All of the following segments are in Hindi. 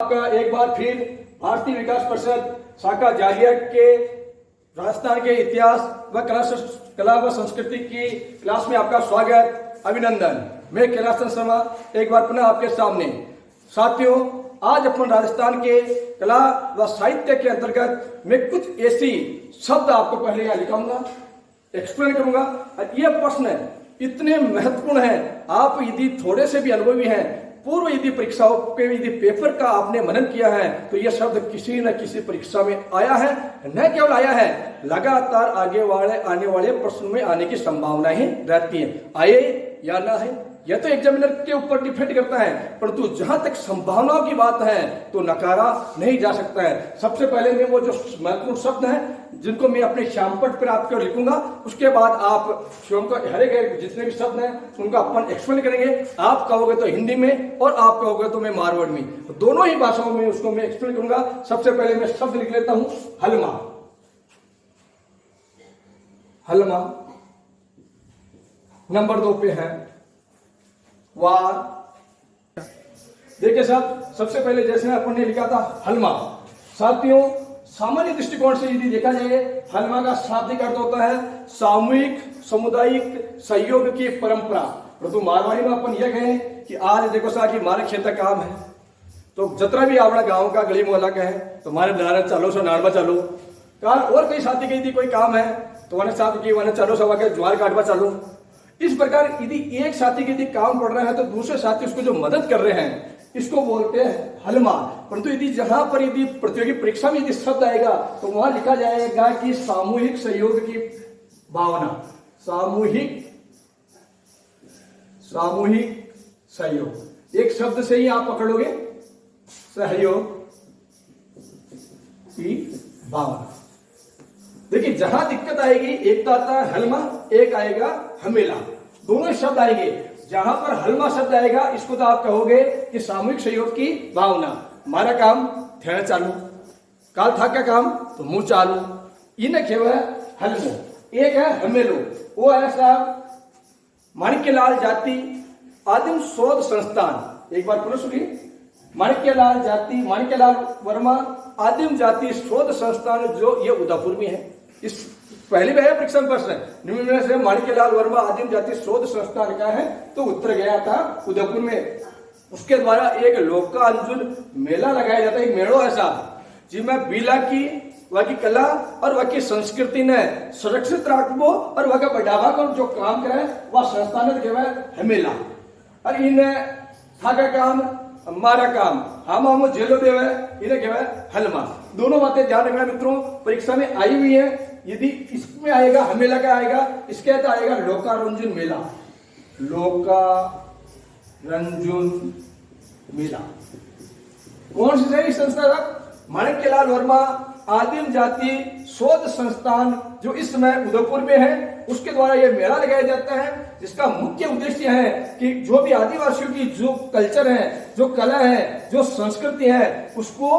आपका एक बार फिर भारतीय विकास परिषद शाखा जालिया के राजस्थान के इतिहास व कला व संस्कृति की क्लास में आपका स्वागत, अभिनंदन। मैं कैलाश शर्मा एक बार पुनः आपके सामने। साथियों, आज अपन राजस्थान के कला व साहित्य के अंतर्गत मैं कुछ ऐसी शब्द आपको पहले यहाँ लिखाऊंगा, एक्सप्लेन करूंगा। और ये प्रश्न इतने महत्वपूर्ण है, आप यदि थोड़े से भी अनुभवी हैं, पूर्व यदि परीक्षाओं के यदि पेपर का आपने मनन किया है, तो यह शब्द किसी न किसी परीक्षा में आया है। न केवल आया है, लगातार आने वाले प्रश्न में आने की संभावना ही रहती है। आए या ना है, यह तो एग्जामिनर के ऊपर डिपेंड करता है, परंतु जहां तक संभावनाओं की बात है तो नकारा नहीं जा सकता है। सबसे पहले मैं वो जो महत्वपूर्ण शब्द हैं जिनको मैं अपने श्यामपट पर आपको लिखूंगा, उसके बाद आप स्वयं को हरे गए जितने भी शब्द हैं उनका अपन एक्सप्लेन करेंगे। आप कहोगे तो हिंदी में और आप कहोगे तो मैं मारवाड़ में, तो दोनों ही भाषाओं में उसको मैं एक्सप्लेन करूंगा। सबसे पहले मैं शब्द लिख लेता हूं, हलमा। हलमा। नंबर 2 पे है वार। देखिए साहब, सबसे पहले जैसे अपन ने लिखा था हलमा। साथियों, सामान्य दृष्टिकोण से यदि देखा जाए, हलमा का शाब्दिक अर्थ होता है सामूहिक सामुदायिक सहयोग की परंपरा। परंतु मारवाड़ी में अपन यह कहें कि आज देखो साहब कि मारे खेत का काम है, तो जतरा भी आपड़ा गांव का गली मोहल्ला का है तो मारे नारा चालो सो नाड़वा चालो। काल और कई साथी की यदि कोई काम है तो वने साथ की वने चालो सवा के ज्वार काटवा चालो। इस प्रकार यदि एक साथी के यदि काम पड़ रहा है तो दूसरे साथी उसको जो मदद कर रहे हैं, इसको बोलते हैं हलमा। परंतु यदि जहां पर यदि प्रतियोगी परीक्षा में यदि शब्द आएगा तो वहां लिखा जाएगा कि सामूहिक सहयोग की भावना। सामूहिक सहयोग, एक शब्द से ही आप पकड़ोगे, सहयोग की भावना। देखिए, जहां दिक्कत आएगी, एक तो आता है हलमा, एक आएगा हमेला, दोनों शब्द आएंगे। जहां पर हलमा शब्द आएगा, इसको तो आप कहोगे कि सामूहिक सहयोग की भावना। हमारा काम थे चालू, काल था क्या काम तो मुंह चालू, इन्हें खेव है हलमो। एक है हमेलो, वो है साहब माणिक्यलाल जाति आदिम शोध संस्थान। एक बार पुनः सुनिए, माणिक्यलाल वर्मा आदिम जाति शोध संस्थान, जो ये उदयपुर में है। इस पहले भी आया परीक्षा में प्रश्न, निम्न से माणिक्यलाल वर्मा आदिम जाति शोध संस्थान का है, तो उत्तर गया था उदयपुर में। उसके द्वारा एक लोका अंजुन मेला लगाया जाता है। एक मेड़ो है साहब, जिसमें बीला की वह की कला और वह की संस्कृति ने सुरक्षित रखबो और वह का बढ़ावा को जो काम करे वह संस्थान के मेला। और इन्हें था का काम, हमारा काम, हम जेलो देवे, इन्हें कहवा हलमा। दोनों बातें ध्यान रखना मित्रों, परीक्षा में आई हुई है। यदि इसमें आएगा हमेला का आएगा, इसके बाद आएगा लोका रंजुन मेला। लोका रंजुन मेला कौन सी है संस्था? माणिक्यलाल वर्मा आदिम जाति शोध संस्थान, जो इस समय उदयपुर में है, उसके द्वारा यह मेला लगाया जाता है, जिसका मुख्य उद्देश्य है कि जो भी आदिवासियों की जो कल्चर है, जो कला है, जो संस्कृति है, उसको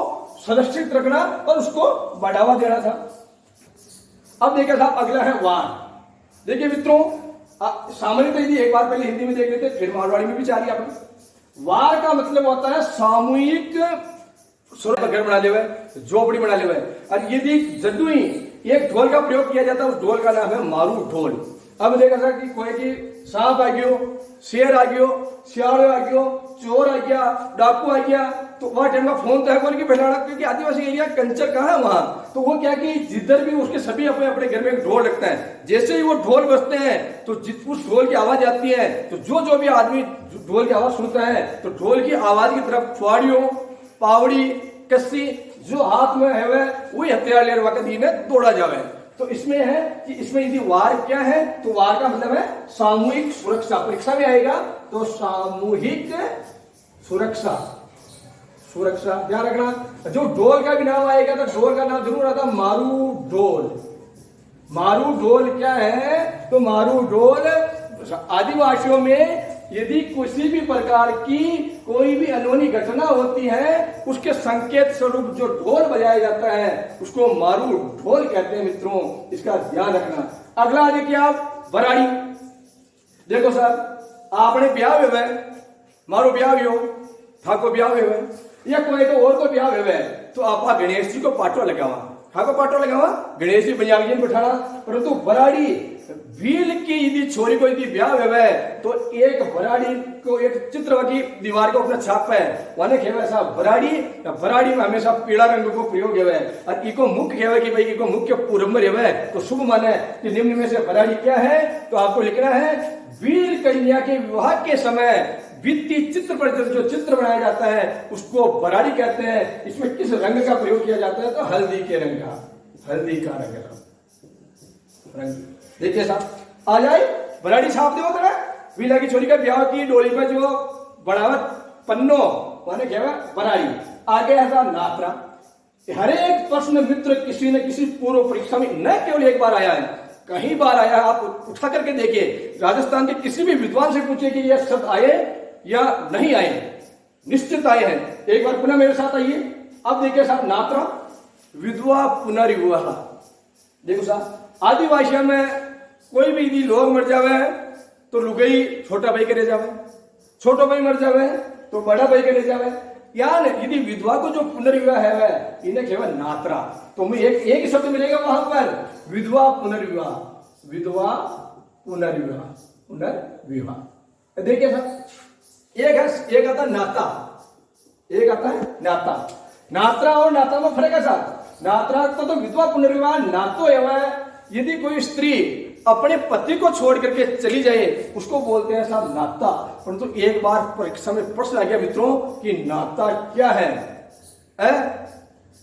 सुरक्षित रखना और उसको बढ़ावा देना था। अब देखिए साहब, अगला है वार। देखिए मित्रों, सामान्यतः यदि एक बार पहले हिंदी में देख लेते, फिर मारवाड़ी में भी चाहिए आपको। वार का मतलब होता है सामूहिक घर बना ले, झोपड़ी बना ले। और यदि जदुई एक ढोल का प्रयोग किया जाता है, उस ढोल का नाम है मारू ढोल। अब देखा था कि कोई की सांप आ गयो, शेर आ गयो, सियाड़ आ गयो, चोर आ गया, डाकू आ गया, तो वह टाइम का फोन तो है बोल के बैठा, क्योंकि आदिवासी एरिया कल्चर कहाँ है वहां, तो वो क्या कि जिधर भी उसके सभी अपने अपने घर में एक ढोल रखते हैं। जैसे ही वो ढोल बजते हैं तो उस ढोल की आवाज आती है, तो जो भी आदमी ढोल की आवाज सुनता है तो ढोल की आवाज की तरफ छुआड़ियों, पावड़ी, कस्सी जो हाथ में है वही हथियार ले वक्त इन्हें तोड़ा जावे। तो इसमें है कि इसमें यदि वार क्या है, तो वार का मतलब है सामूहिक सुरक्षा। परीक्षा में आएगा तो सामूहिक सुरक्षा, सुरक्षा ध्यान रखना। जो ढोल का भी नाम आएगा तो ढोल का नाम जरूर आता मारू ढोल। मारू ढोल क्या है, तो मारू ढोल आदिवासियों में यदि किसी भी प्रकार की कोई भी अनहोनी घटना होती है, उसके संकेत स्वरूप जो ढोल बजाया जाता है उसको मारू ढोल कहते हैं मित्रों, इसका ध्यान रखना। अगला देखिए आप, बराड़ी। देखो सर, आपने ब्याह हुए, मारो ब्याह हो, ठाको ब्याह हुए, या कोई तो और को ब्याह हुए तो आपा गणेश जी को पाटो लगावा, खाको पाटो लगावा गणेश जी बनिया जी बैठाना। परंतु बराड़ी भील की यदि छोरी को यदि ब्याह हुए तो एक बराड़ी को एक चित्र की दीवार को अपना छाप है वाने खेवे ऐसा बराड़ी, बराड़ी में हमेशा पीला रंग को प्रयोग है और इको मुख्य खेवे कि भाई इको मुख्य पूर्व है तो शुभ माने कि निम्न में से बराड़ी क्या है। तो आपको लिखना है वीर कन्या के विवाह के समय भित्ति चित्र पर जो चित्र बनाया जाता है उसको बराड़ी कहते हैं। इसमें किस रंग का प्रयोग किया जाता है तो हल्दी के रंग का, हल्दी का रंग। देखिए साहब आ जाए बराड़ी छाप दे होता है वीला की छोरी का ब्याह की डोली पर जो बढ़ावत पन्नो माने क्या बराड़ी। आगे ऐसा नात्रा, हर एक प्रश्न मित्र किसी न किसी पूर्व परीक्षा में न केवल एक बार आया है, कहीं बार आया है। आप उठा करके देखिए राजस्थान के किसी भी विद्वान से पूछिए कि यह शब्द आए या नहीं आए, निश्चित आए हैं। एक बार पुनः मेरे साथ आइए। अब देखिए साहब नात्रा विधवा पुनर्विवाह। देखो साहब आदिवासियों में कोई भी यदि लोग मर जावे तो लुगई छोटा भाई करे जावे, छोटो भाई मर जावे तो बड़ा भाई करे जावे। यार यदि विधवा को जो पुनर्विवाह है इन्हें केवल नात्रा। तो मुझे एक ही शब्द मिलेगा वहां पर विधवा पुनर्विवाह, विधवा पुनर्विवाह, पुनर्विवाह। देखिए सर एक आता नाता, एक आता है नाता। नात्रा और नाता में फर्क है साहब। नात्रा तो विधवा पुनर्विवाह नातो है यदि कोई स्त्री अपने पति को छोड़ करके चली जाए उसको बोलते हैं साहब नाता। परंतु एक बार परीक्षा में प्रश्न आ गया मित्रों कि नाता क्या है?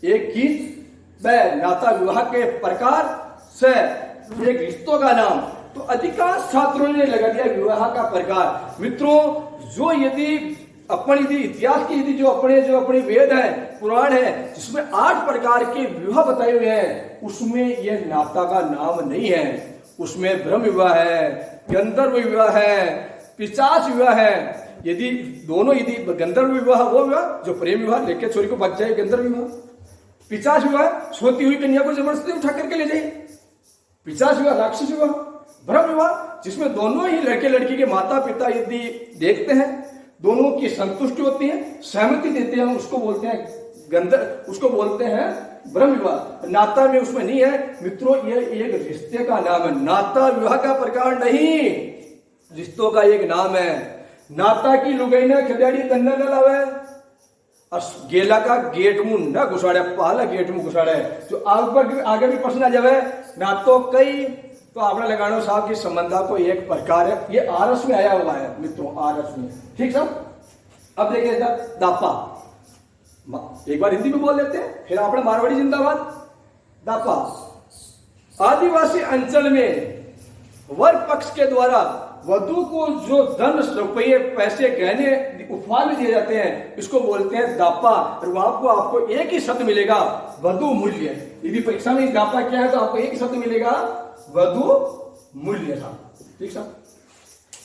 एक गीत नाता विवाह के प्रकार से एक रिश्तों का नाम। तो अधिकांश छात्रों ने लगा दिया विवाह का प्रकार। मित्रों जो यदि यदि इतिहास की यदि जो अपने वेद है पुराण है जिसमें 8 प्रकार के विवाह बताए हुए हैं उसमें यह नाता का नाम नहीं है। उसमें ब्रह्म विवाह है, गंधर्व विवाह है, पिशाच विवाह है। यदि गंधर्व विवाह वो विवाह जो प्रेम विवाह लेके छोरी को बच जाए गंधर्व विवाह। पिशाच विवाह सोती हुई कन्या को जबरदस्ती उठा करके ले जाए, पिशाच विवाह। राक्षस विवाह, ब्रह्म विवाह जिसमें दोनों ही लड़के लड़की के माता पिता यदि देखते हैं दोनों की संतुष्टि होती है, सहमति देते हैं, उसको बोलते हैं उसको बोलते हैं ब्रह्म विवाह। नाता में उसमें नहीं है मित्रों, यह एक रिश्ते का नाम है। नाता विवाह का प्रकार नहीं, रिश्तों का एक नाम है। नाता की लुगाई ने खिलाड़ी तन्ना न लावे और गेला का गेट मुंह न घुसाड़े, पहला गेट मुंह घुसाड़े। जो आगे भी प्रश्न आ जावे नातो कई तो आपने लगानो साहब की संबंधा को एक प्रकार है। ये आरस में आया हुआ है मित्रों, आरस में। ठीक साहब। अब देखिए दापा, एक बार हिंदी में बोल लेते हैं फिर आपने मारवाड़ी जिंदाबाद। दापा आदिवासी अंचल में वर पक्ष के द्वारा वधु को जो धन रुपये पैसे गहने उपहार में दिए जाते हैं इसको बोलते हैं दापा। और वहां को आपको एक ही शब्द मिलेगा वधु मूल्य। यदि परीक्षा में दापा क्या है तो आपको एक ही शब्द मिलेगा वधु मूल्य साहब। ठीक साहब।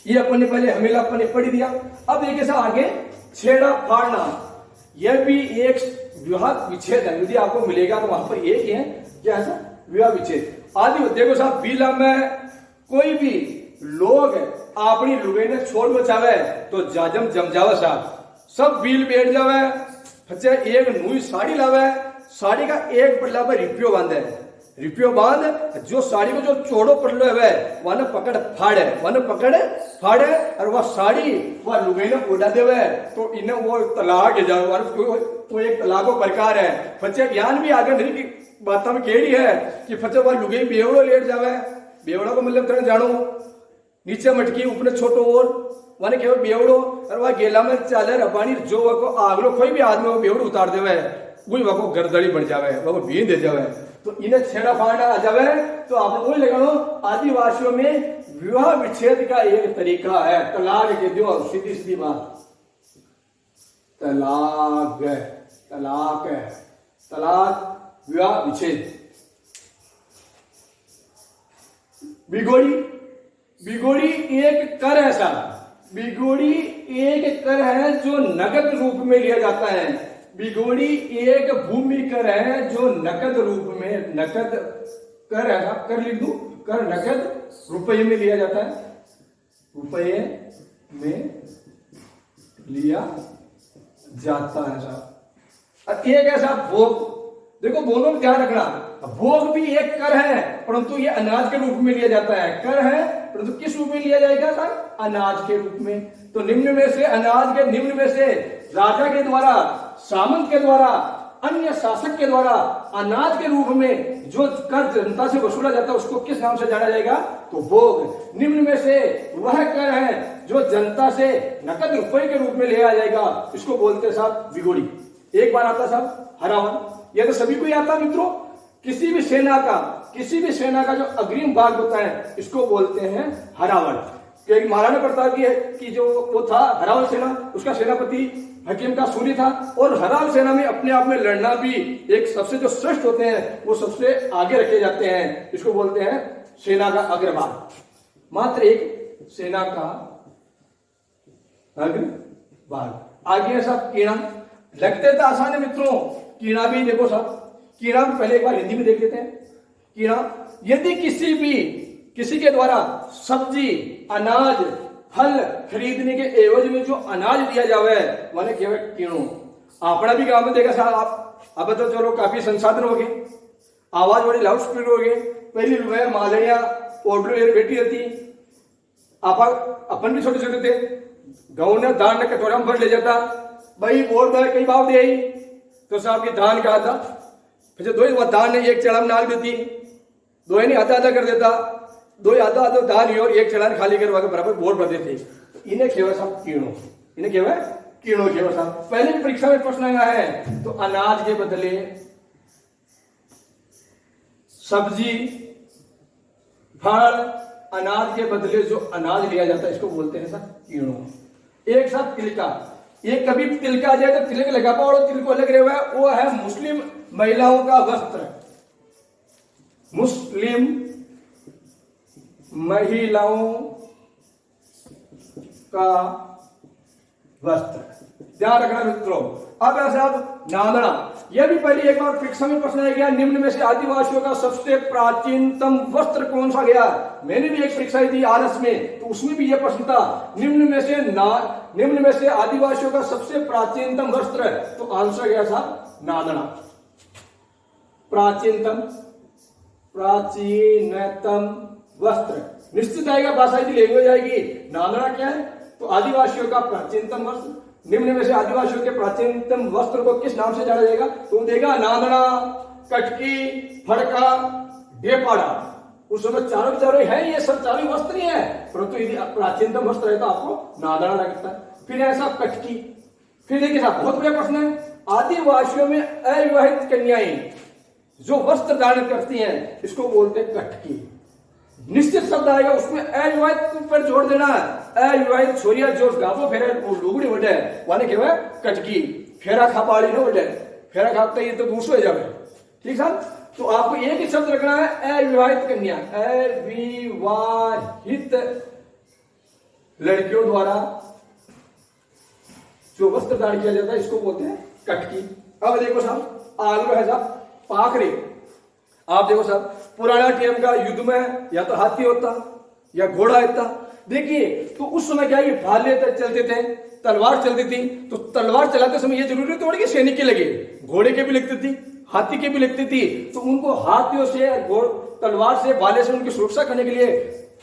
ये अपन ने पहले हमेला अपन ने पढ़ दिया। अब देखिए साहब आगे छेड़ा फाड़ना, यह भी एक विवाह विच्छेद है। यदि आपको मिलेगा तो वहां पर एक ही है क्या है सर विवाह विच्छेद आदि। देखो साहब बीला में कोई भी लोग अपनी लुगाई ने छोड़ बचावे तो जाजम जम जावे साहब। सब बील बैठ जावे, अच्छा एक नई साड़ी लावे, साड़ी का एक पल्ला पर रिपियो बांधे, रिपियो बांध जो साड़ी को जो चौड़ो पल्लो है वह पकड़ फाड़े और वह साड़ी वह लुगाई ने उड़ा देवे तो इन्हें वो तलाक जाए। तो एक तलाक को प्रकार है। फचे ज्ञान भी आगे नहीं की बात में केड़ी है कि फचे वह लुगाई बेवड़ो लेट जावे। बेवड़ा को मतलब तुम जानो नीचे मटकी ऊपर छोटो और माने केवल बेवड़ो और वह गेला में चाले रबानी जो वह को आगलो कोई भी आदमी वो बेवड़ो उतार देवे वही वह को गर्दड़ी बन जावे, वह को बीन दे जावे। तो इन्हें छेड़ा फाड़ा आ जावे तो आपने वही लगानो आदिवासियों में विवाह विच्छेद का एक तरीका है तलाक के दो। सीधी सीधी बात तलाक है, तलाक है, तलाक विवाह विच्छेद। बिगोड़ी, बिगोड़ी एक कर है साहब। बिगोड़ी एक कर है जो नगद रूप में लिया जाता है। बिगोड़ी एक भूमि कर है जो नकद रूप में, नकद कर है साहब, कर लिख दूं, कर नकद रुपये में लिया जाता है, रुपये में लिया जाता है साहब। अब एक ऐसा भोग, देखो दोनों में ध्यान रखना, भोग भी एक कर है परंतु ये अनाज के रूप में लिया जाता है, कर है परंतु किस रूप में लिया जाएगा सर? अनाज के रूप में। तो निम्न में से अनाज के, निम्न में से राजा के द्वारा, सामंत के द्वारा, अन्य शासक के द्वारा अनाज के रूप में जो कर जनता से वसूला जाता है उसको किस नाम से जाना जाएगा? तो भोग। निम्न में से वह कर है जो जनता से नकद रुपए के रूप में लिया जाएगा, इसको बोलते हैं साहब बिगोड़ी। एक बार आता साहब हरावन, यह तो सभी को ही आता मित्रों। किसी भी सेना का जो अग्रिम भाग होता है इसको बोलते हैं हरावन। क्योंकि महाराणा प्रताप की जो वो था हरावन सेना, उसका सेनापति हकीम का सूरी था, और हरावन सेना में अपने आप में लड़ना भी एक सबसे जो श्रेष्ठ होते हैं वो सबसे आगे रखे जाते हैं, इसको बोलते हैं सेना का अग्रभाग। मात्र एक सेना का अग्रभाग। आगे है साहब कीड़ा। लगते तो आसान है मित्रों, कीड़ा भी देखो साहब, कीड़ा पहले एक बार हिंदी में देख लेते हैं। कीड़ा, यदि किसी के द्वारा सब्जी, अनाज, फल खरीदने के एवज में जो अनाज दिया जावे माने केवल कीड़ो। आपड़ा भी गांव में देखा साहब आप, अब तो चलो काफी संसाधन हो गए, आवाज बड़ी लाउड स्पीकर हो गए। पहली वह मालड़िया ऑर्डर बेटी रहती, अपन भी छोटे छोटे थे, गाँव ने दान ने कटोरा में भर ले जाता, भाई बोल दे कई भाव दे तो साहब की धान का था, फिर दो ही दान ने एक चढ़ा में डाल देती, दो ही नहीं आधा आधा कर देता, दो आधा आधा दान और एक चढ़ान खाली करवा के बराबर बोर भर देते। इन्हें खेवा साहब कीड़ो, इन्हें खेवा कीड़ो खेवा साहब। पहले भी परीक्षा में प्रश्न आया है, तो अनाज के बदले सब्जी, फल, अनाज के बदले जो अनाज लिया जाता है इसको बोलते हैं साहब कीड़ो। एक साहब तिलका, ये कभी तिलका आ जाए तो तिलक लगा पाओ, तिलक को लग रहा है वो है मुस्लिम महिलाओं का वस्त्र, मुस्लिम महिलाओं का वस्त्र। ध्यान रखना मित्रों। अब साहब नांदड़ा, यह भी पहले एक बार परीक्षा में प्रश्न आ गया, निम्न में से आदिवासियों का सबसे प्राचीनतम वस्त्र कौन सा गया? मैंने भी एक परीक्षा दी आलस में, तो उसमें भी यह प्रश्न था, निम्न में से आदिवासियों का सबसे प्राचीनतम वस्त्र, तो आंसर गया था नांदड़ा। प्राचीनतम वस्त्र निश्चित आएगा, भाषा की लैंग्वेज आएगी। नांदड़ा क्या है? तो आदिवासियों का प्राचीनतम वस्त्र। निम्न में से आदिवासियों के प्राचीनतम वस्त्र को किस नाम से जाना जाएगा? तो देगा नांदड़ा, कटकी, फड़का, ढेपाड़ा। उस समय चारों है, ये सब चारों वस्त्र ही है, परंतु यदि प्राचीनतम वस्त्र है तो आपको नांदड़ा लगता है। फिर ऐसा कटकी। फिर देखिए साहब बहुत बड़ा प्रश्न है, आदिवासियों में अविवाहित कन्याएं जो वस्त्र धारण करती हैं इसको बोलते हैं कटकी। निश्चित शब्द आएगा उसमें अविवाहित पर जोड़ देना, अविवाहित छोरिया जो गावो फेरे लुगड़ी वडे वाने केवे कटकी, फेरा खापाड़ी न वडे, फेरा खाते ये तो दूसरे हो जावे। ठीक साहब, तो आपको एक ही शब्द रखना है अविवाहित कन्या, अविवाहित लड़कियों द्वारा जो वस्त्र धारण किया जाता है इसको बोलते हैं कटकी। अब देखो साहब आगे है साहब पाखरे। आप देखो साहब पुराना टाइम का युद्ध में या तो हाथी होता या घोड़ा होता। देखिए तो उस समय क्या ये भाले चलते थे, तलवार चलती थी, तो तलवार चलाते समय ये जरूरी थोड़ी कि सैनिक के लगे, घोड़े के भी लगती थी, हाथी के भी लगती थी। तो उनको हाथियों से, तलवार से, भाले से उनकी सुरक्षा करने के लिए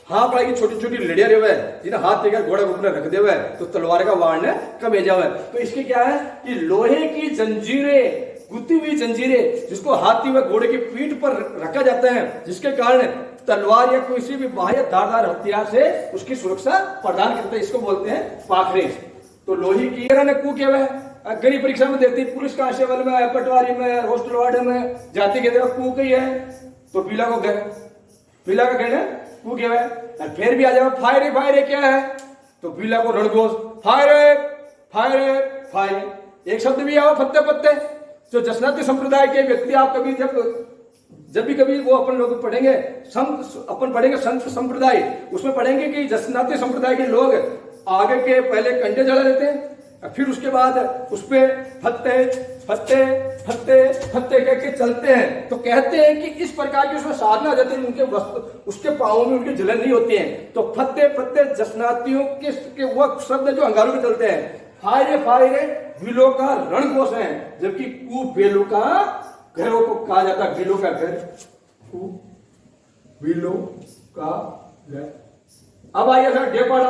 हाथ पड़ा की छोटी छोटी लड़िया रहे जिन्हें हाथ देकर घोड़ा घुटने रख दे तो तलवार का वार ने कम जावे। तो इसके क्या है कि लोहे की जंजीरें, गुत्ती हुई जंजीरें जिसको हाथी व घोड़े की पीठ पर रखा जाता है, जिसके कारण तलवार या किसी भी बाह्य धारदार हथियार से उसकी सुरक्षा प्रदान करते हैं, इसको बोलते हैं पाखरे। तो लोहे की कू क्या है, गरीब परीक्षा में देती, पुलिस कांस्टेबल में, पटवारी में, हॉस्टल वार्ड में जाति के तरफ कू कही है तो पीला को घर, पीला का कहना कू क्या है। फिर भी आ जाए फायरे, फायरे क्या है तो पीला को रणघोष, फायरे फायरे फायरे। एक शब्द भी आओ फत्ते पत्ते, जो जसनाती संप्रदाय के व्यक्ति आप कभी जब भी कभी वो अपन लोग पढ़ेंगे अपन पढ़ेंगे संत संप्रदाय, उसमें पढ़ेंगे कि जसनाती संप्रदाय के लोग आगे के पहले कंडे जला देते हैं, फिर उसके बाद उस पे फत्ते फत्ते फत्ते फत्ते करके चलते हैं। तो कहते हैं कि इस प्रकार की उसमें साधना हो जाती है, उनके वस्त्र उसके पाँवों में उनकी जलन नहीं होती है। तो फत्ते फत्ते जसनातियों के वो शब्द जो अंगारों में चलते हैं। फायरे फायरे बिलों का रणकोश है, जबकि कु बेलों का घरों को कहा जाता है। बिलों का घर, कु बिलों का घर। अब आइए सर ढेपाड़ा।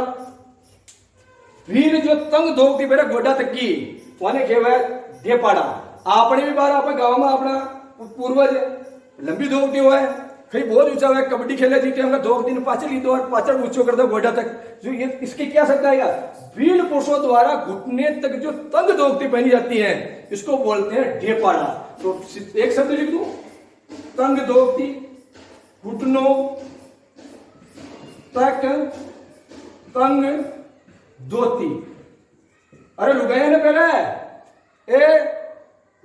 वीर जो तंग धोती बेटा गोडा तक की वाने केवल ढेपाड़ा। आपने भी बार अपने गांव में अपना पूर्वज लंबी धोती हुआ है, कहीं बहुत ऊंचा हुआ है, कबड्डी खेले जीते हमने 2 दिन पाचल ही दो और पाचल ऊंचो कर दो गोडा तक। जो ये इसके क्या सकता है, वीर पुरुषों द्वारा घुटने तक जो तंग धोती पहनी जाती है इसको बोलते हैं ढेपाड़ा। तो एक शब्द लिख दू, तंग धोती, घुटनों तक तंग धोती। अरे लुगाया ने पहना है, ए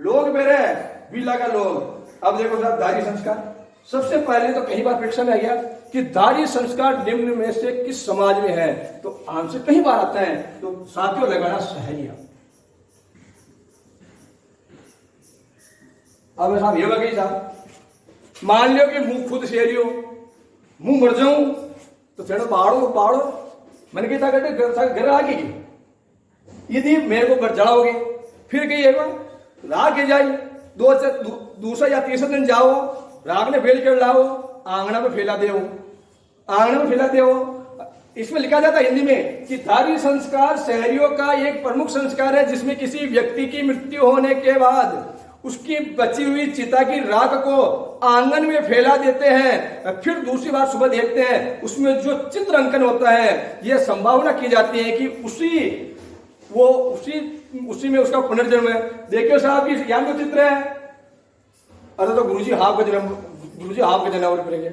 लोग मेरे बीला का लोग। अब देखो साहब दारी संस्कार। सबसे पहले तो कई बार परीक्षा में आ गया कि दारी संस्कार निम्न में से किस समाज में है, तो आंसर कई बार आता है। तो साथियों लगाना सहेलिया। अब साहब ये बगई साहब, मान लो कि मुंह खुद शेरियो, मुंह मर जाऊं तो चढ़ो बाड़ो बाड़ो मैंने कहा घर आगे की यदि मेरे को बरचढ़ाओगे फिर कहिएगा राग के जाई दूसरा या तीसरा दिन जाओ, राग ने फेल कर लाओ, आंगना में फैला दे, आंगना में फैला दे। इसमें लिखा जाता है हिंदी में कि दारी संस्कार शहरियों का एक प्रमुख संस्कार है, जिसमें किसी व्यक्ति की मृत्यु होने के बाद उसकी बची हुई चिता की राख को आंगन में फैला देते हैं, फिर दूसरी बार सुबह देखते हैं उसमें जो चित्र अंकन होता है, यह संभावना की जाती है कि उसी में उसका पुनर्जन्म है। देखिए साहब की यहाँ जो चित्र है, अरे तो गुरुजी हाफ का जनावर करेंगे,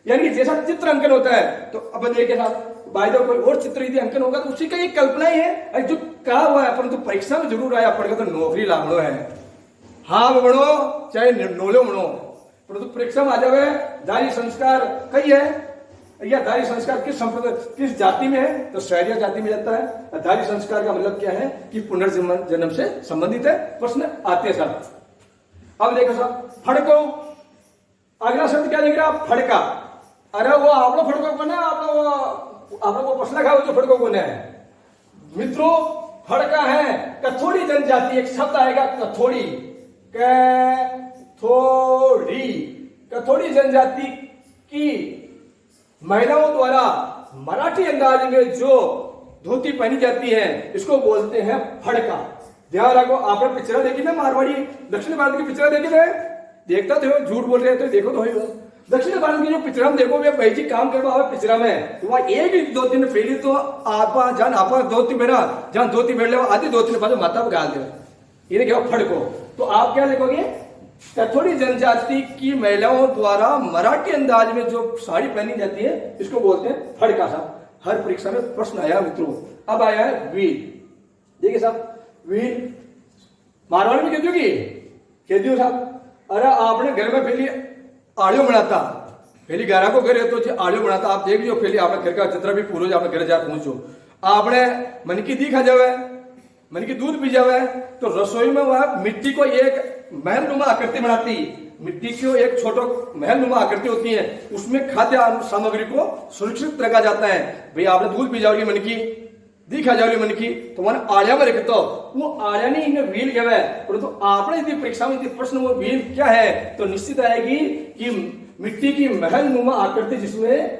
यानी कि जैसा चित्र अंकन होता है। तो अब देखिए साहब बाय द कोई और चित्र यदि अंकन होगा तो उसी का एक कल्पना ही है जो कहा हुआ है, परंतु परीक्षा में जरूर आया पड़ेगा तो नौकरी लागलो है। हाँ बनो चाहे नोलो बनो, परंतु परीक्षा में आ जावे दारी संस्कार कई है या दारी संस्कार किस संप्रदाय किस जाति में है, तो शहरिया जाति में जाता है। दारी संस्कार का मतलब क्या है कि पुनर्जन्म से संबंधित है। प्रश्न आते हैं साहब। अब देखो साहब फड़को, अगला शब्द क्या देख रहे आप, फड़का। अरे वो आप लोग फड़को कौन है, आप लोग को प्रश्न खाओ जो फड़को कौन है मित्रों। फड़का है कथोड़ी जनजाति, एक शब्द आएगा कथोड़ी, कथोड़ी जनजाति की महिलाओं द्वारा मराठी अंदाज में जो धोती पहनी जाती है इसको बोलते हैं फड़का। ध्यान रखो, आपने पिक्चर देखी ना मारवाड़ी दक्षिण भारत की पिक्चर देखी थे, देखता तो झूठ बोल रहे तो देखो तो हो। दक्षिण भारत की जो पिक्चर हम देखो बैठी काम करवा पिक्चर में तो वहां एक ही दो तीन फैली तो आप जान आप धोती बेरा जहां धोती बैठ ले आधी धोती पास माथा पर गाल दे, ये क्या फड़को। तो आप क्या लिखोगे, कथोड़ी जनजाति की महिलाओं द्वारा मराठी अंदाज में जो साड़ी पहनी जाती है इसको बोलते हैं फड़का साहब। हर परीक्षा में प्रश्न आया मित्रों। अब आया है वीर। देखिए साहब वीर मारवाड़ में कहती साहब। अरे आपने घर में पहले आड़ियो बनाता, पहली ग्यारह को घर है तो आड़ियो बनाता। आप देख लो पहले आपने घर का चित्र भी पूरा आपने घर जा पहुंचो, आपने मन की दी खा जावे, मन की दूध पी जावे, तो रसोई में वह मिट्टी को एक महल नुमा आकृति बनाती, मिट्टी की एक छोटा महल नुमा आकृति होती है, उसमें खाद्य सामग्री को सुरक्षित रखा जाता है। भाई आपने दूध पी जाओगी मन की, दी खा जाओगी मन की, तो मन आड़िया में रखते हो, वो आड़िया नहीं इन्हें व्हील क्या है। परंतु आपने यदि परीक्षा में यदि प्रश्न वो व्हील क्या है तो निश्चित आएगी कि मिट्टी की महल नुमा आकृति, जिसमें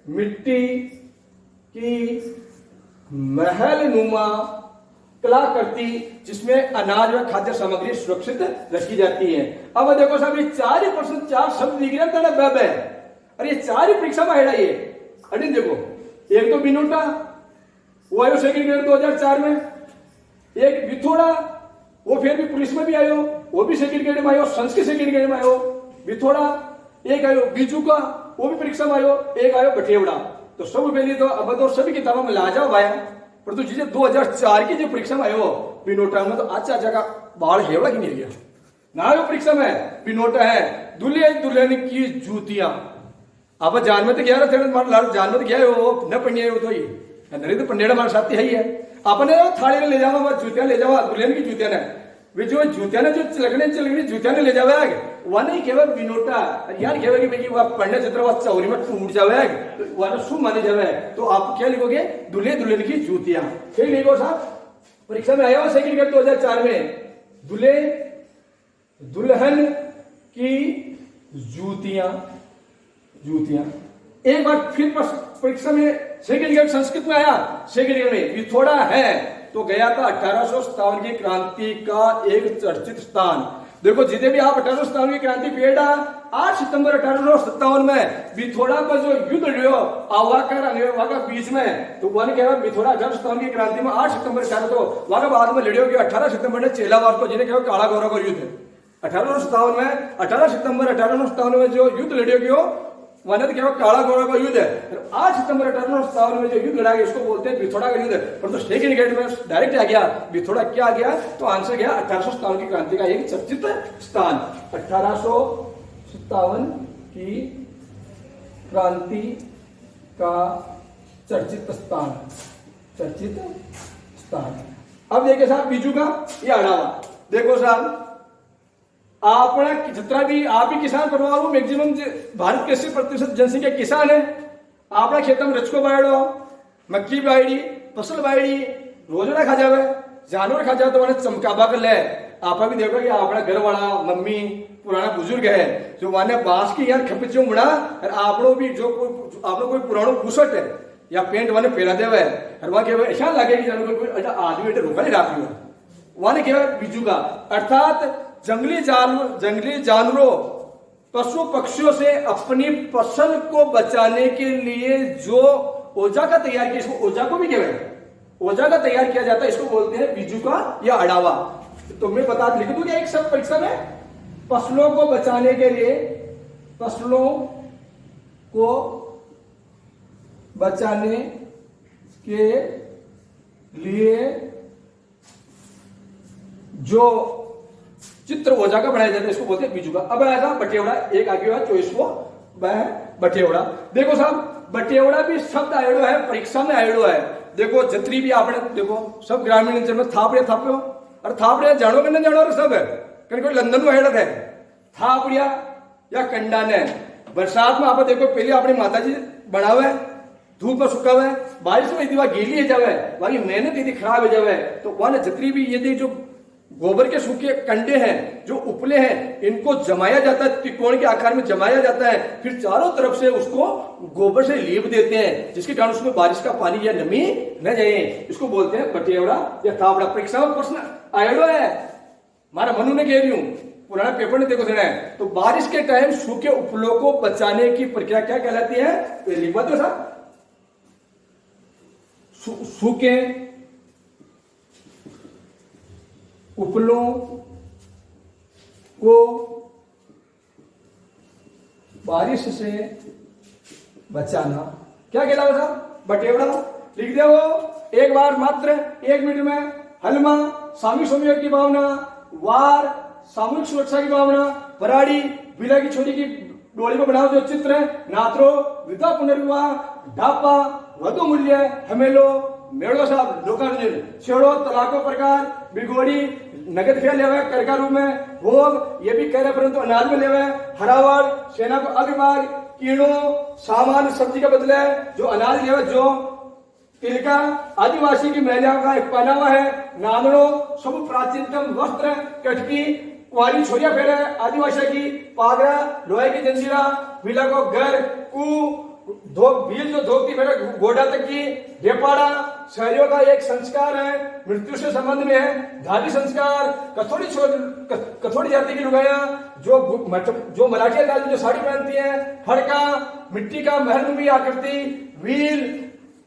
मिट्टी की महल नुमा कलाकृति जिसमें अनाज व खाद्य सामग्री सुरक्षित रखी जाती है। अब देखो साहब ये 4 ही प्रश्न 4 शब्द दिख रहे हैं बेब है, अरे ये 4 ही परीक्षा में हेड़ा। ये अरे देखो एक तो बिनोटा वो आयो सेकंड ग्रेड 2004 में, एक बिथोड़ा वो फिर भी पुलिस में भी आयो, वो भी सेकंड ग्रेड में आयो, संस्कृत सेकंड ग्रेड में आयो बिथोड़ा। एक आयो बीजू का वो भी परीक्षा में आयो, एक आयो बठेवड़ा। तो सब पहले तो अब तो सभी किताबों में लाजवाब आया, परंतु जिसे 2004 की जो परीक्षा में आयो पिनोटा में तो अच्छा का बाल हेवड़ा की नहीं गया ना आयो परीक्षा में। पिनोटा है दुल्हे दुल्हन की जूतियां। अब जानमत गया जानमत गया वो न पढ़ने तो ये नरेंद्र पंडेड़ा हमारे साथी है ही है। आपने थाली में ले जावा जूतियां ले जावा दुल्हन की जूतियां ने, वे जो जूतियां ने जो चलगने जूतियां ने ले जावे वह नहीं केवल बिनोटा यार केवल कि वह पढ़ने चित्र वह चौरी में टूट जावे वह शु माने जावे। तो आप क्या लिखोगे, दुल्हे दुल्हन की जूतियां। फिर लिखो साहब परीक्षा में आया हुआ सेकंड गेट 2004 में, दूल्हे दुल्हन की जूतियां, जूतियां। एक बार फिर परीक्षा में सेकंड गेट संस्कृत में आया, सेकंड गेट में विथोड़ा है तो गया था 1857 की क्रांति का एक चर्चित स्थान। देखो जितने भी आप 1857 की क्रांति पीरियड 8 सितंबर 1857 में विथोड़ा पर जो युद्ध लियो आवाकर अनेवा का बीच में, तो वन कह विथोड़ा 1857 की क्रांति में 8 सितंबर 18 तो वहां बाद में लड़ियो गया 18 सितंबर ने चेलावार को, जिन्हें कहो काला गौरव का युद्ध 1857 में, 18 सितंबर 1857 में जो युद्ध लड़ियो गयो वन तो क्या काला गौरव का युद्ध है। 8 सितंबर 1857 में जो युद्ध लड़ा गया इसको बोलते हैं विथोड़ा का युद्ध। पर तो सेकंड गेट में डायरेक्ट आ गया विथोड़ा, क्या आ गया तो आंसर गया 1857 की क्रांति का एक चर्चित स्थान। 1857 की क्रांति का चर्चित स्थान, चर्चित स्थान। अब देखिए साहब बीजू का ये अड़ावा, देखो साहब आपने जितना भी आप ही किसान परिवार हो, मैक्सिमम भारत के 80% जनसंख्या किसान है। आपने खेत में रचको बायड़ो, मक्की बायड़ी, फसल बायड़ी, रोजना खा जावे, जानवर खा जावे तो मैंने चमकाबा कर ले। आप भी देखो कि आपका घर वाला मम्मी पुराना बुजुर्ग है जो माने बांस की यार खपचो मुड़ा, और आपनो भी जो आपनो कोई पुरानो बुसट है या पेंट वाने पहरा देवे और वहां के ऐसा लगे कि जानो कोई आदमी इधर रुका नहीं रहा है वहां के बीजू का, अर्थात जंगली जानवरों पशु पक्षियों से अपनी फसल को बचाने के लिए जो ओजा का तैयार किया, इसको ओजा को भी कहते ओजा का तैयार किया जाता है, इसको बोलते हैं बीजू का या अड़ावा। तो मैं बता लिख दूं क्या एक सब परीक्षा में, फसलों को बचाने के लिए, फसलों को बचाने के लिए जो चित्र ओजा का बनाया जाता है इसको बोलते हैं बीजू का। अब ऐसा बटेवड़ा एक आगे हुआ 24वां बटेवड़ा। देखो साहब बटेवड़ा भी शब्द आयोडो है, परीक्षा में आयोडो है। देखो जतरी भी आपने देखो सब ग्रामीण अंचल में थापड़े थाप्यो और थापड़े जानो के न जानो सब है कहीं कोई लंदन में हेड़त है थापड़िया या कंडा ने। बरसात में आप देखो पहले अपनी माता जी बनावे धूप में सुखावे, बारिश में इतनी गीली हो जावे, बाकी मेहनत इतनी खराब हो जावे, तो वहां जतरी भी ये जो गोबर के सूखे कंडे हैं जो उपले हैं इनको जमाया जाता है, त्रिकोण के आकार में जमाया जाता है, फिर चारों तरफ से उसको गोबर से लीप देते हैं जिसके कारण उसमें बारिश का पानी या नमी न जाए। इसको बोलते हैं बटेवड़ा या थावड़ा। परीक्षा में प्रश्न आयोडो है, हमारा मनु ने कह रही हूं, पुराना पेपर ने देखो सुना है। तो बारिश के टाइम सूखे उपलों को बचाने की प्रक्रिया क्या कहलाती है, तो लिखवा दो साहब। सूखे उपलों को बारिश से बचाना क्या कहलाता साहब, बटेवड़ा। लिख दे वो एक बार मात्र 1 मिनट में। हलमा सामूहिक सहयोग की भावना, वार सामूहिक सुरक्षा की भावना, बराड़ी बिला की छोरी की डोली में बनाओ जो चित्र है, नात्रो विधा पुनर्विवाह, ढापा वधु मूल्य, हमेलो मेड़ो साहब लोकार्जन, छेड़ो तलाकों प्रकार, बिगोड़ी नगद फेल लेवे कर का रूप में, भोग ये भी कह रहे परंतु अनाज में लेवे, हरावर सेना को अग्रमार्ग, कीड़ो सामान्य सब्जी का बदले जो अनाज लेवे, जो तिलका आदिवासी की महिलाओं का एक पहनावा है, नामड़ो सब प्राचीनतम वस्त्र, कटकी कुंवारी छोरिया फेरे आदिवासी की, पागरा लोहे की जंजीरा, विला को घर कु बीज जो धोती फेरे गोडा तक की, ढेपाड़ा शहरियों का एक संस्कार है, मृत्यु से संबंध में है, धारी संस्कार, कथोड़ी जाति की लुगाया जो मराठी अंदाज में जो साड़ी पहनती है, फड़का मिट्टी का महल में भी आकृति, व्हील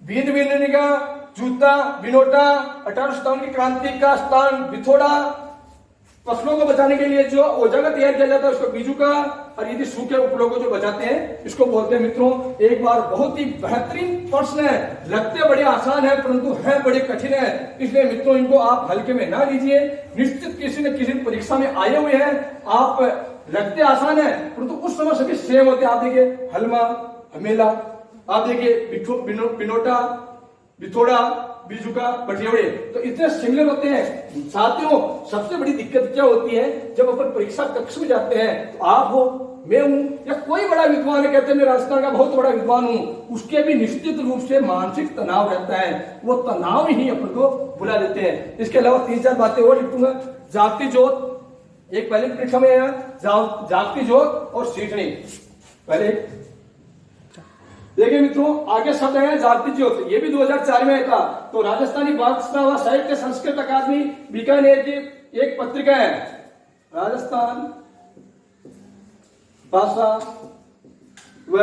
बींद बीनने का जूता, बिनोटा 1857 की क्रांति का स्थान बिथोड़ा। फसलों को बचाने के लिए जो औजार का तैयार किया जाता है उसको बीजू का, और यदि सूखे उपलों को जो बचाते हैं इसको बोलते हैं मित्रों। एक बार बहुत ही बेहतरीन प्रश्न है, लगते बड़े आसान है परंतु है बड़े कठिन है, इसलिए मित्रों इनको आप हल्के में ना लीजिए। निश्चित किसी न किसी परीक्षा में आए हुए हैं, आप लगते आसान है परंतु उस समय सभी सेम होते हैं। आप देखिए हलमा हमेला, आप देखिए बिनोटा बिथोड़ा, बीजू का बटियोड़े, तो इतने सिमिलर होते हैं। साथियों सबसे बड़ी दिक्कत क्या होती है, जब अपन परीक्षा कक्ष में जाते हैं तो आप हो, मैं हूं, या कोई बड़ा विद्वान है, कहते हैं मैं राजस्थान का बहुत बड़ा विद्वान हूं, उसके भी निश्चित रूप से मानसिक तनाव रहता है, वो तनाव ही अपन को बुला देते हैं। इसके अलावा 3-4 बातें और लिखूंगा। जागती ज्योत, एक पहले परीक्षा में आया, जागती ज्योत और सीखनी। पहले देखिए मित्रों, आगे शब्द है जागती ज्योत, ये भी 2004 में आया था। तो राजस्थानी भाषा व साहित्य संस्कृत अकादमी बीकानेर की एक पत्रिका है, राजस्थान भाषा व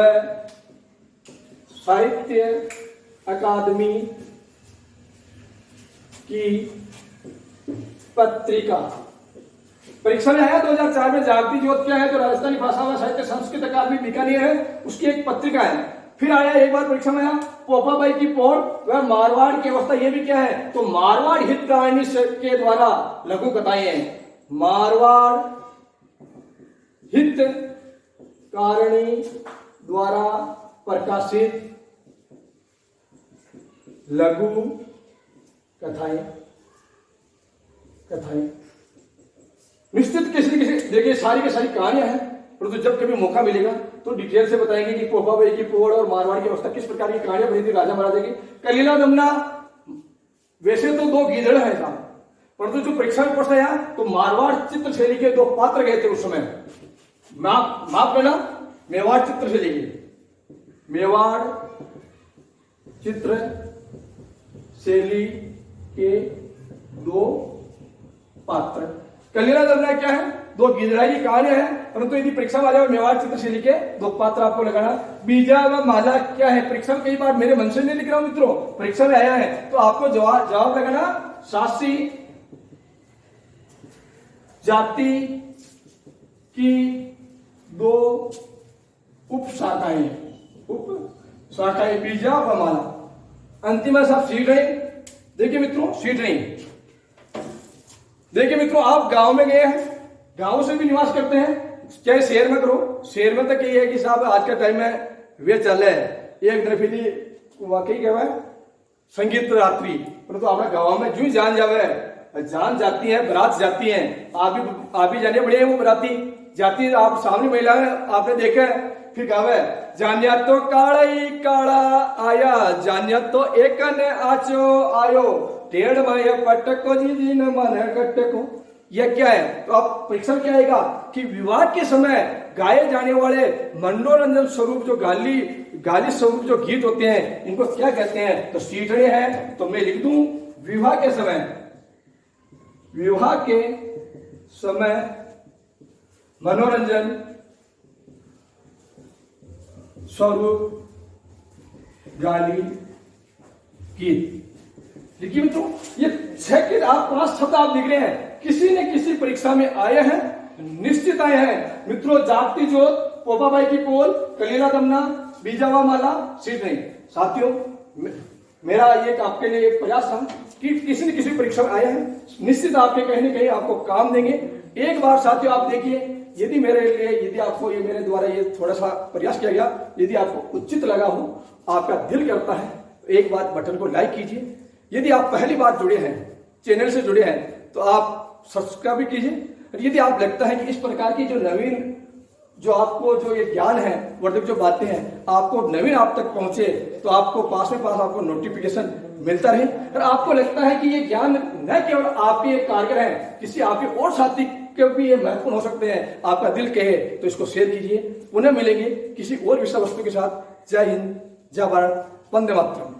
साहित्य अकादमी की पत्रिका। परीक्षा में आया 2004 में। जागती ज्योत क्या है, तो राजस्थानी भाषा व साहित्य संस्कृत अकादमी बीकानेर है, उसकी एक पत्रिका है। फिर आया एक बार परीक्षा में आया पोपाबाई की पोड़ व मारवाड़ की अवस्था, ये भी क्या है, तो मारवाड़ हितकारिणी के द्वारा लघु कथाएं हैं। मारवाड़ हितकारिणी द्वारा प्रकाशित लघु कथाएं। निश्चित किसी देखिए सारी की सारी कहानियां हैं, परंतु जब कभी मौका मिलेगा तो डिटेल से बताएंगे कि पोपाबाई की पोड़ और मारवाड़ की अवस्था किस प्रकार की कहानियां बनी थी राजा महाराजा की। कलीला दमना वैसे तो 2 गीदड़ है साहब, परंतु जो परीक्षा में प्रश्न आया तो मारवाड़ चित्र शैली के 2 पात्र गए थे उस समय। माफ करना, मेवाड़ चित्र शैली के, मेवाड़ चित्र शैली के 2 पात्र। कलीला दमना क्या है, 2 गिदड़ाई की कहानियां हैं, परंतु यदि परीक्षा में आ जाए मेवाड़ चित्र शैली के 2 पात्र आपको लगाना। बीजा व माला क्या है, परीक्षा में कई बार मेरे मन से नहीं लिख रहा हूं मित्रों, परीक्षा में आया है, तो आपको जवाब लगाना शासी जाति की 2 उपशाखाएं, बीजा व माला। अंतिम साहब सीट रही। देखिए मित्रों सीट रही, देखिए मित्रों आप गांव में गए हैं, गांव से भी निवास करते हैं, चाहे शहर में करो, शहर में तक ये है कि साहब आज का टाइम में वे चल रहे हैं एक दरफीली वाकई क्या है संगीत रात्रि, परंतु तो अपना गांव में जू जान जावे, जान जाती है, बारात जाती है, आप भी जाने बड़े हैं, वो बराती जाती है, आप सामने महिला है आपने देखा है। फिर गावे जानिया तो काला ही काला आया, जानिया तो एक ने आचो आयो, टेढ़ माया पटको जी न मन कटको। यह क्या है, तो आप परीक्षा क्या आएगा कि विवाह के समय गाए जाने वाले मनोरंजन स्वरूप जो गाली स्वरूप जो गीत होते हैं इनको क्या कहते हैं, तो सीठड़े हैं। तो मैं लिख दूं विवाह के समय मनोरंजन स्वरूप गाली गीत। देखिए मित्रों ये 6 के आप 5 शब्द आप लिख रहे हैं, किसी न किसी परीक्षा में आए हैं, निश्चित आए हैं मित्रों। जागती ज्योत, पोपाबाई की पोल, कलीला दमना, बीजावा माला, सीट नहीं। साथियों मेरा ये आपके लिए एक प्रयास था कि किसी न किसी परीक्षा में आए हैं, निश्चित आपके कहीं न कहीं आपको काम देंगे। एक बार साथियों आप देखिए, यदि मेरे लिए यदि आपको ये मेरे द्वारा ये थोड़ा सा प्रयास किया गया, यदि आपको उचित लगा हो, आपका दिल करता है तो एक बार बटन को लाइक कीजिए। यदि आप पहली बार जुड़े हैं, चैनल से जुड़े हैं, तो आप सब्सक्राइब भी कीजिए। यदि आप लगता है कि इस प्रकार की जो नवीन जो आपको जो ये ज्ञान है वर्धक जो बातें हैं आपको नवीन आप तक पहुंचे, तो आपको पास आपको नोटिफिकेशन मिलता रहे। और आपको लगता है कि ये ज्ञान न केवल आपके कारगर है, किसी आपके और साथी के भी ये महत्वपूर्ण हो सकते हैं, आपका दिल कहे तो इसको शेयर कीजिए। पुनः मिलेंगे किसी और विषय वस्तु के साथ। जय हिंद, जय भारत, वंदे मातरम।